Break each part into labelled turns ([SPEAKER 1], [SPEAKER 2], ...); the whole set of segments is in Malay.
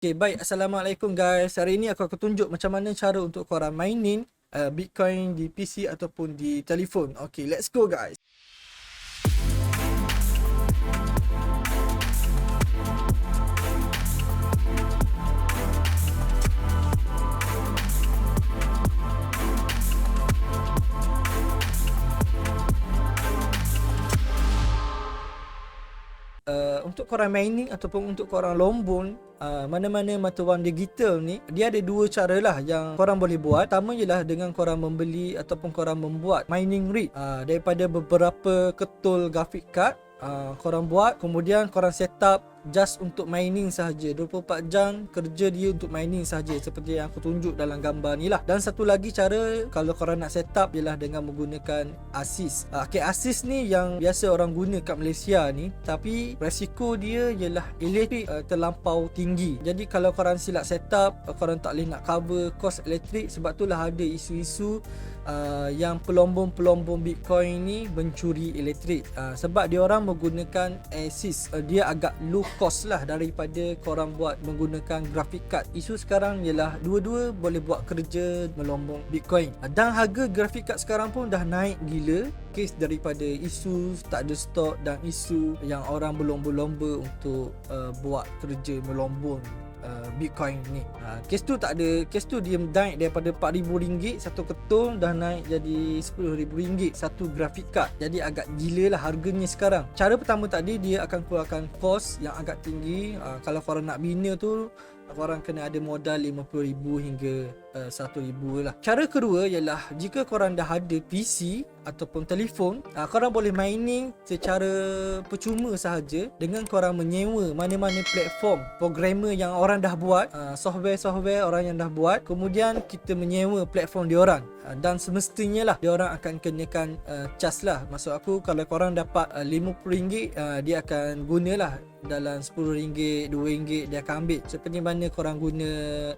[SPEAKER 1] Okay, baik. Assalamualaikum guys. Hari ini aku akan tunjuk macam mana cara untuk korang mainin Bitcoin di PC ataupun di telefon. Okay, let's go guys. Untuk korang mining ataupun untuk korang lombon mana-mana mata wang digital ni, dia ada dua cara lah yang korang boleh buat. Pertama ialah dengan korang membeli ataupun korang membuat mining rig daripada beberapa ketul graphic card. Korang buat, kemudian korang set up just untuk mining sahaja. 24 jam kerja dia untuk mining sahaja, seperti yang aku tunjuk dalam gambar ni lah. Dan satu lagi cara kalau korang nak set up ialah dengan menggunakan ASIS. Okay, ASIS ni yang biasa orang guna kat Malaysia ni, tapi resiko dia ialah elektrik terlampau tinggi. Jadi kalau korang silap set up, korang tak boleh nak cover kos elektrik. Sebab itulah ada isu-isu yang pelombong-pelombong Bitcoin ni mencuri elektrik. Sebab dia orang menggunakan ASIS, dia agak low cost lah daripada korang buat menggunakan graphic card. Isu sekarang ialah dua-dua boleh buat kerja melombong Bitcoin. Dan harga graphic card sekarang pun dah naik gila, kes daripada isu tak ada stok dan isu yang orang berlomba-lomba untuk buat kerja melombong Bitcoin ni. Kes tu tak ada, kes tu dia naik daripada RM4,000 satu ketul, dah naik jadi RM10,000 satu graphic card. Jadi agak gila lah harganya sekarang. Cara pertama tadi, dia akan keluarkan kos yang agak tinggi. Kalau korang nak bina tu, korang kena ada modal RM50,000 hingga RM1,000 lah. Cara kedua ialah jika korang dah ada PC ataupun telefon, korang boleh mining secara percuma sahaja dengan korang menyewa mana-mana platform programmer yang orang dah buat, software-software orang yang dah buat, kemudian kita menyewa platform diorang. Dan semestinya lah diorang akan kenakan charge lah. Maksud aku, kalau korang dapat RM50, dia akan gunalah dalam RM10, RM2 dia akan ambil. Seperti mana korang guna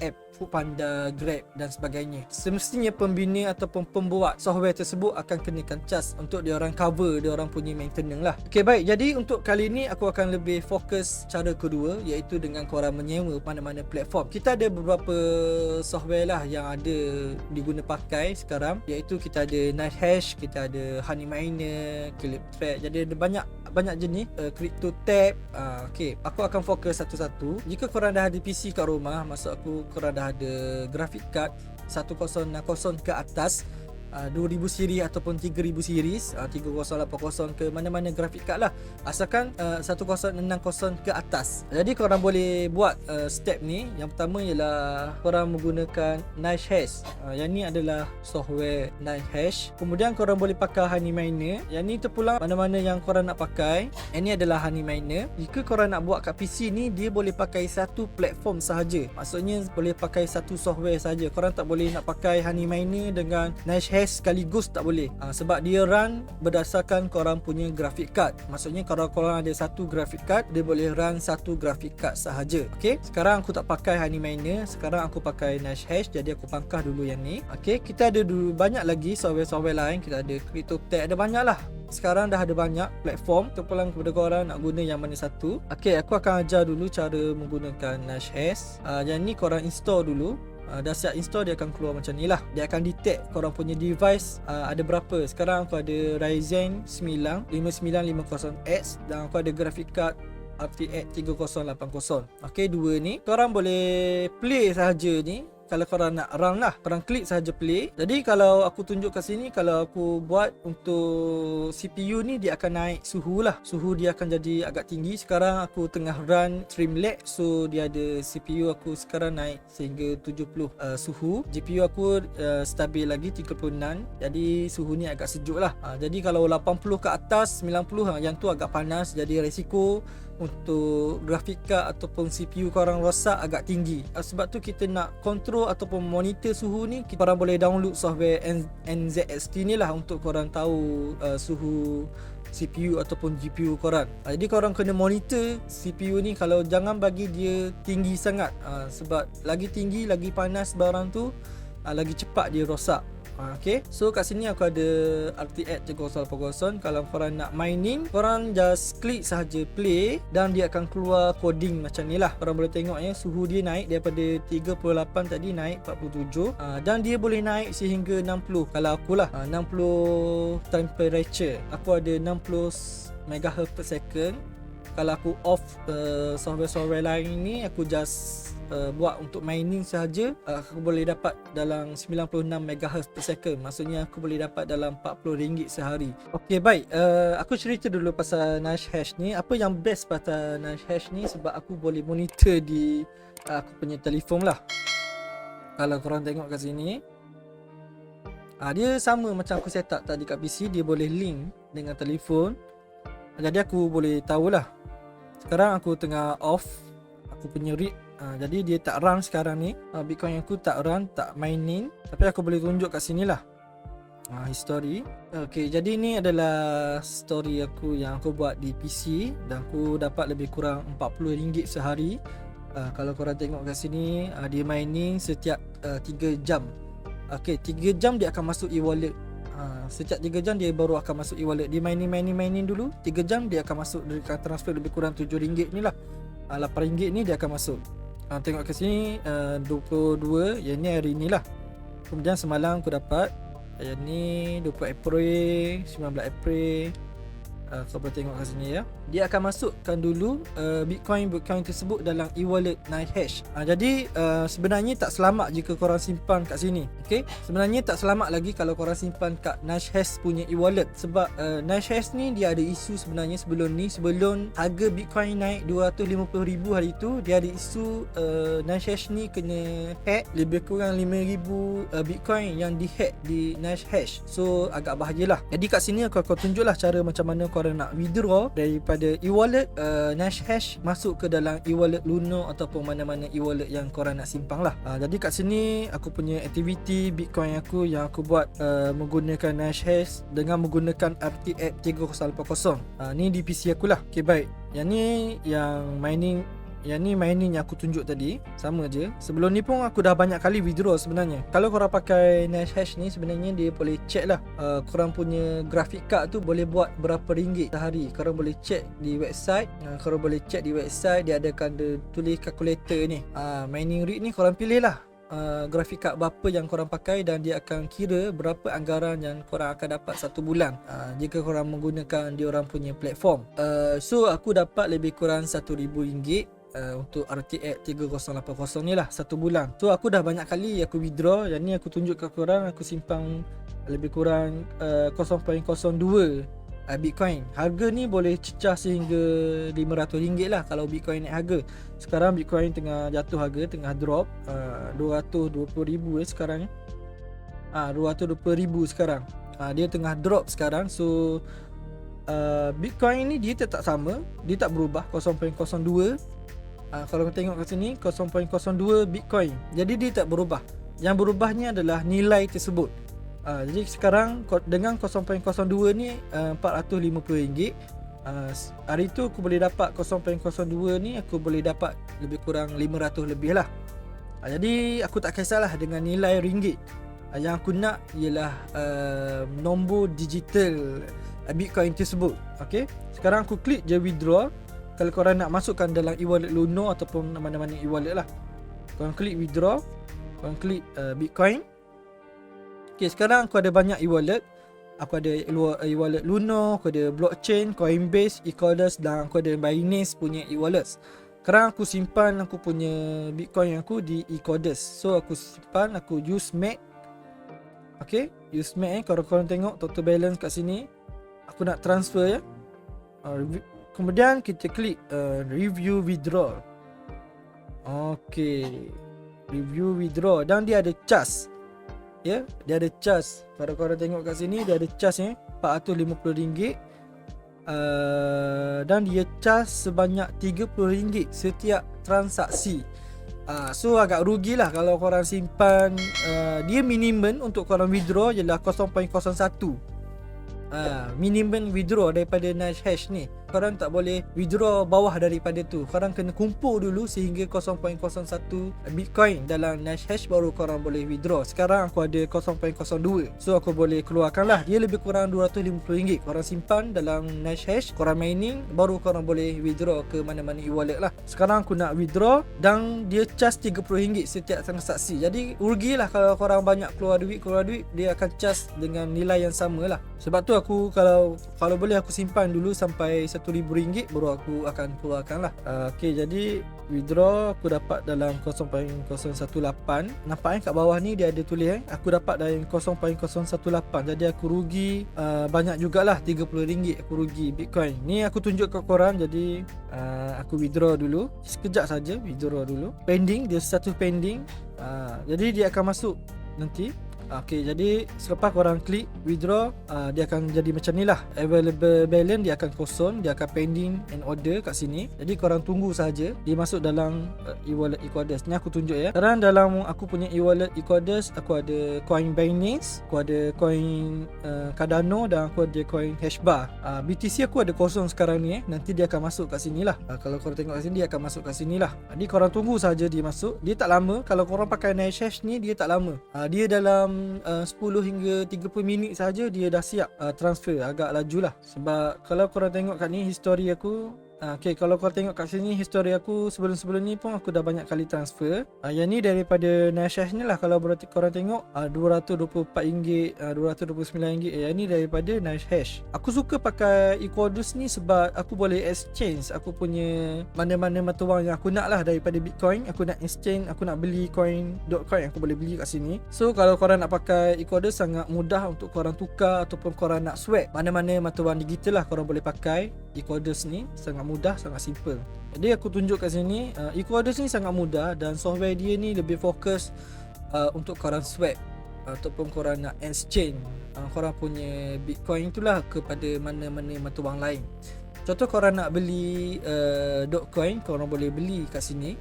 [SPEAKER 1] app Foodpanda, Grab dan sebagainya. Semestinya pembina ataupun pembuat software tersebut akan kenakan charge untuk diorang cover diorang punya maintenance lah. Okay, baik. Jadi untuk kali ni aku akan lebih fokus cara kedua, iaitu dengan korang menyewa mana-mana platform. Kita ada beberapa software lah yang ada diguna pakai sekarang, iaitu kita ada NiceHash, kita ada Honey Miner, Cliptrack. Jadi ada banyak jenis, CryptoTab. Okay, aku akan fokus satu-satu. Jika korang dah ada PC kat rumah, maksud aku korang dah ada graphic card 1060 ke atas, 2000 siri ataupun 3000 series, 3080 ke mana-mana graphic card lah, asalkan 1060 ke atas. Jadi korang boleh buat step ni. Yang pertama ialah korang menggunakan NiceHash. Yang ni adalah software NiceHash. Kemudian korang boleh pakai Honey Miner. Yang ni terpulang mana-mana yang korang nak pakai. Yang ni adalah Honey Miner. Jika korang nak buat kat PC ni, dia boleh pakai satu platform sahaja. Maksudnya boleh pakai satu software sahaja. Korang tak boleh nak pakai Honey Miner dengan NiceHash sekaligus, tak boleh. Sebab dia run berdasarkan korang punya graphic card. Maksudnya kalau korang ada satu graphic card, dia boleh run satu graphic card sahaja. Okay, sekarang aku tak pakai Honey Miner, sekarang aku pakai NiceHash. Jadi aku pangkah dulu yang ni. Okay, kita ada dulu banyak lagi software-software lain. Kita ada CryptoTab, ada banyak lah. Sekarang dah ada banyak platform. Terpulang kepada korang nak guna yang mana satu. Okay, aku akan ajar dulu cara menggunakan NiceHash. Yang ni korang install dulu. Dah siap install, dia akan keluar macam ni lah. Dia akan detect korang punya device ada berapa. Sekarang aku ada Ryzen 9 5950X dan aku ada graphic card RTX 3080. Okay, dua ni korang boleh play sahaja ni. Kalau korang nak run lah, korang klik sahaja play. Jadi kalau aku tunjuk kat sini, kalau aku buat untuk CPU ni, dia akan naik suhu lah. Suhu dia akan jadi agak tinggi. Sekarang aku tengah run Streamlabs, so dia ada CPU aku sekarang naik sehingga 70 suhu. GPU aku stabil lagi 36. Jadi suhu ni agak sejuk lah. Jadi kalau 80 ke atas, 90 yang tu agak panas. Jadi resiko untuk graphic card ataupun CPU korang rosak agak tinggi. Sebab tu kita nak kontrol ataupun monitor suhu ni, korang boleh download software NZXT ni lah untuk korang tahu suhu CPU ataupun GPU korang. Jadi korang kena monitor CPU ni, kalau jangan bagi dia tinggi sangat. Sebab lagi tinggi, lagi panas barang tu, lagi cepat dia rosak. Okay, so kat sini aku ada RTX 3080. Kalau korang nak mining, korang just klik sahaja play dan dia akan keluar coding macam ni lah. Korang boleh tengok ya, suhu dia naik daripada 38 tadi naik 47, dan dia boleh naik sehingga 60. Kalau aku lah 60 temperature, aku ada 60 MHz per second. Kalau aku off software-software lain ni, aku just buat untuk mining sahaja, aku boleh dapat dalam 96 MHz per second. Maksudnya aku boleh dapat dalam RM40 sehari. Okey, baik, aku cerita dulu pasal NashHash ni. Apa yang best pasal NashHash ni, sebab aku boleh monitor di aku punya telefon lah. Kalau korang tengok kat sini, dia sama macam aku set up tadi kat PC. Dia boleh link dengan telefon, jadi aku boleh tahulah. Sekarang aku tengah off aku punya rig, jadi dia tak run sekarang ni. Bitcoin aku tak run, tak mining. Tapi aku boleh tunjuk kat sini lah, history. Okay, jadi ni adalah story aku yang aku buat di PC, dan aku dapat lebih kurang RM40 sehari. Kalau korang tengok kat sini, dia mining setiap 3 jam. Okay, 3 jam dia akan masuk e-wallet. Setiap 3 jam dia baru akan masuk e-wallet. Dia mining dulu 3 jam, dia akan masuk, dia akan transfer lebih kurang RM7 ni lah. RM8 ni dia akan masuk. Tengok ke sini, 22, yang ni hari ni lah. Kemudian semalam aku dapat, yang ni 20 April, 19 April. Kau boleh tengok kat sini ya. Dia akan masukkan dulu Bitcoin tersebut dalam e-wallet NashHash. Jadi sebenarnya tak selamat jika korang simpan kat sini. Okay? Sebenarnya tak selamat lagi kalau korang simpan kat NashHash punya e-wallet. Sebab NashHash ni dia ada isu sebenarnya sebelum harga Bitcoin naik 250,000 hari tu, dia ada isu NashHash ni kena hack. Lebih kurang 5,000 Bitcoin yang dihack di NashHash. So agak bahayalah. Jadi kat sini aku akan tunjuklah cara macam mana korang nak withdraw daripada e-wallet NashHash masuk ke dalam e-wallet Luno ataupun mana-mana e-wallet yang korang nak simpang lah. Jadi kat sini aku punya activity Bitcoin aku yang aku buat menggunakan NashHash dengan menggunakan RTX 3080. Ni di PC aku lah. Okay, baik. Yang ni yang mining. Yang ni mining yang aku tunjuk tadi, sama je. Sebelum ni pun aku dah banyak kali withdraw sebenarnya. Kalau korang pakai NashHash ni, sebenarnya dia boleh check lah, korang punya graphic card tu boleh buat berapa ringgit sehari. Korang boleh check di website. Korang boleh check di website, dia adakan tulis calculator ni. Mining rate ni korang pilih lah grafik card berapa yang korang pakai, dan dia akan kira berapa anggaran yang korang akan dapat satu bulan jika korang menggunakan diorang punya platform. So aku dapat lebih kurang RM1,000 untuk RTX 3080 ni lah satu bulan. So aku dah banyak kali aku withdraw. Yang ni aku tunjuk ke korang, aku simpang lebih kurang 0.02 Bitcoin. Harga ni boleh cecah sehingga RM500 lah kalau Bitcoin naik harga. Sekarang Bitcoin tengah jatuh harga, tengah drop 220,000 sekarang. 220,000 sekarang. Dia tengah drop sekarang. So Bitcoin ni dia tetap sama, dia tak berubah 0.02. Kalau kita tengok kat sini 0.02 Bitcoin. Jadi dia tak berubah. Yang berubahnya adalah nilai tersebut. Jadi sekarang dengan 0.02 ni RM450. Hari tu aku boleh dapat 0.02 ni, aku boleh dapat lebih kurang 500 lebih lah. Jadi aku tak kisahlah dengan nilai ringgit. Yang aku nak ialah nombor digital Bitcoin tersebut. Okay, sekarang aku klik je withdraw. Kalau korang nak masukkan dalam e-wallet Luno ataupun mana-mana e-wallet lah, korang klik withdraw, korang klik Bitcoin. Okay, sekarang aku ada banyak e-wallet. Aku ada e-wallet Luno, aku ada blockchain, Coinbase, eCoders, dan aku ada Binance punya e-wallet. Sekarang aku simpan aku punya Bitcoin aku di eCoders. So aku simpan, aku use Mac. Okay, use Mac. Kalau korang tengok total balance kat sini, aku nak transfer ya. Kemudian kita klik review withdraw. Okay, review withdraw, dan dia ada charge. Ya, dia ada charge. Kalau korang tengok kat sini, dia ada charge RM450. Dan dia charge sebanyak RM30 setiap transaksi. So agak rugilah kalau korang simpan. Dia minimum untuk korang withdraw ialah 0.01. Minimum withdraw daripada NashHash ni. korang tak boleh withdraw bawah daripada tu. Korang kena kumpul dulu sehingga 0.01 Bitcoin dalam Nash Hash baru korang boleh withdraw. Sekarang aku ada 0.02, so aku boleh keluarkan lah. Dia lebih kurang RM250. Korang simpan dalam Nash Hash, korang mining, baru korang boleh withdraw ke mana-mana e-wallet lah. Sekarang aku nak withdraw dan dia charge RM30 setiap transaksi. Jadi rugilah kalau korang banyak keluar duit, dia akan charge dengan nilai yang sama lah. Sebab tu aku kalau boleh aku simpan dulu sampai RM1,000 baru aku akan keluarkan lah. Okay, jadi withdraw aku dapat dalam 0.018. Nampak kat bawah ni dia ada tulis aku dapat dari 0.018. Jadi aku rugi banyak jugalah, RM30 aku rugi Bitcoin. Ni aku tunjuk ke korang. Jadi aku withdraw dulu. Sekejap saja withdraw dulu. Pending, dia status pending. Jadi dia akan masuk nanti. Okay, jadi selepas korang klik withdraw, dia akan jadi macam ni lah. Available balance dia akan kosong, dia akan pending and order kat sini. Jadi korang tunggu saja dia masuk dalam e-wallet Equodus. Ni aku tunjuk ya. Sekarang dalam aku punya e-wallet Equodus, aku ada coin Binance, aku ada coin Cardano dan aku ada coin Hashbar. BTC aku ada kosong sekarang ni Nanti dia akan masuk kat sini lah. Kalau korang tengok kat sini, dia akan masuk kat sini lah. Jadi korang tunggu saja dia masuk. Dia tak lama. Kalau korang pakai Nash Hash ni, dia tak lama. Dia dalam 10 hingga 30 minit saja dia dah siap transfer. Agak laju lah. Sebab kalau korang tengok kat ni histori aku, okay, kalau korang tengok kat sini histori aku sebelum-sebelum ni pun aku dah banyak kali transfer. Yang ni daripada Nash Hash ni lah. Kalau korang tengok RM224, RM229. Yang ni daripada Nash Hash. Aku suka pakai Equodus ni sebab aku boleh exchange aku punya mana-mana mata wang yang aku nak lah daripada Bitcoin. Aku nak exchange, aku nak beli coin Dogecoin, aku boleh beli kat sini. So kalau korang nak pakai Equodus, sangat mudah untuk korang tukar ataupun korang nak swap mana-mana mata wang digital lah. Korang boleh pakai Equodus ni, sangat mudah, sangat simple. Jadi aku tunjuk kat sini, Equodus ni sangat mudah dan software dia ni lebih fokus untuk korang swap ataupun korang nak exchange korang punya Bitcoin itulah kepada mana-mana mata wang lain. Contoh korang nak beli Dogecoin, korang boleh beli kat sini.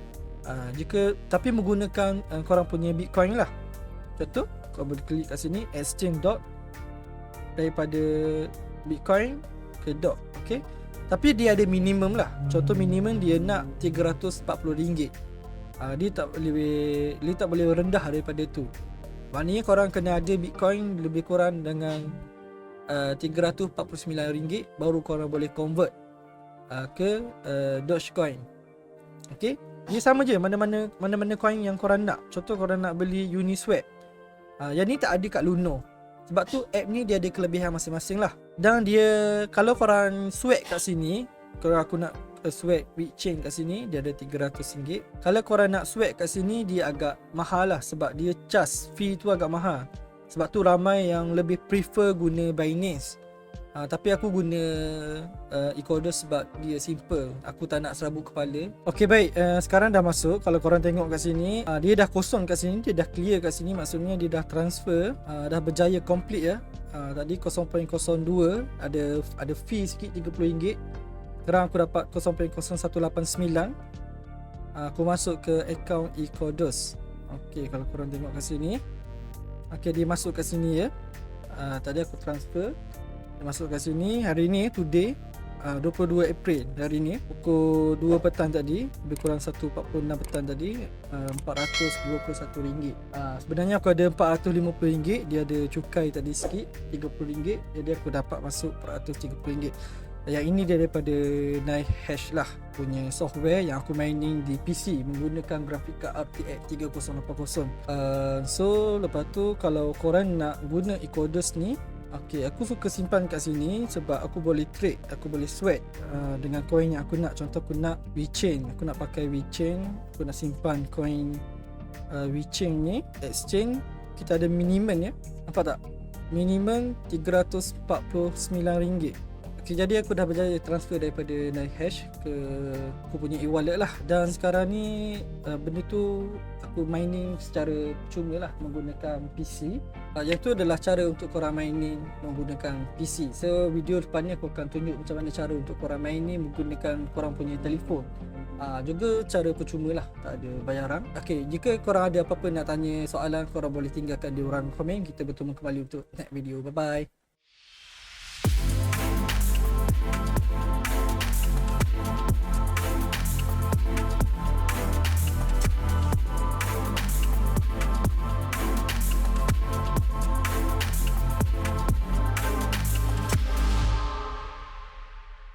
[SPEAKER 1] Tapi menggunakan korang punya Bitcoin lah. Contoh korang boleh klik kat sini, exchange dot daripada Bitcoin ke dot. Okay, tapi dia ada minimum lah. Contoh minimum dia nak RM340. Dia tak boleh rendah daripada tu. Maknanya korang kena ada Bitcoin lebih kurang dengan RM349 baru korang boleh convert ke Dogecoin. Okay, dia sama je mana-mana coin yang korang nak. Contoh korang nak beli Uniswap, yang ni tak ada kat Luno. Sebab tu app ni dia ada kelebihan masing-masing lah. Dan dia, kalau korang swap kat sini, kalau aku nak swap WeChain kat sini, dia ada RM300. Kalau korang nak swap kat sini, dia agak mahal lah. Sebab dia charge fee tu agak mahal. Sebab tu ramai yang lebih prefer guna Binance. Tapi aku guna Equodus sebab dia simple. Aku tak nak serabut kepala. Okay, baik, sekarang dah masuk. Kalau korang tengok kat sini, dia dah kosong kat sini, dia dah clear kat sini. Maksudnya dia dah transfer, dah berjaya complete ya. Tadi 0.02 ada fee sikit RM30. Sekarang aku dapat 0.0189. Aku masuk ke account Equodus. Okay, kalau korang tengok kat sini, okay, dia masuk kat sini ya. Tadi aku transfer, dia masuk kat sini. Hari ni today 22 April, hari ni pukul 2 petang tadi, lebih kurang 1.46 petang tadi, RM421. Sebenarnya aku ada RM450. Dia ada cukai tadi sikit RM30. Jadi aku dapat masuk RM430. Yang ini daripada Nash Hash lah, punya software yang aku mining di PC menggunakan grafik card RTX 3080. So lepas tu kalau korang nak guna Equodus ni, okay, aku suka simpan kat sini sebab aku boleh trade, aku boleh swap dengan coin yang aku nak. Contoh aku nak WeChain, aku nak pakai WeChain, aku nak simpan coin WeChain ni, exchange. Kita ada minimum ya, nampak tak? Minimum RM349. Okay, jadi aku dah berjaya transfer daripada Nash Hash ke aku punya e-wallet lah. Dan sekarang ni benda tu aku mining secara cuma lah menggunakan PC. Yang tu adalah cara untuk korang mining menggunakan PC. So video depan ni aku akan tunjuk macam mana cara untuk korang mining menggunakan korang punya telefon. Juga cara percuma lah, tak ada bayaran. Okay, jika korang ada apa-apa nak tanya soalan, korang boleh tinggalkan di ruang komen. Kita bertemu kembali untuk next video. Bye bye.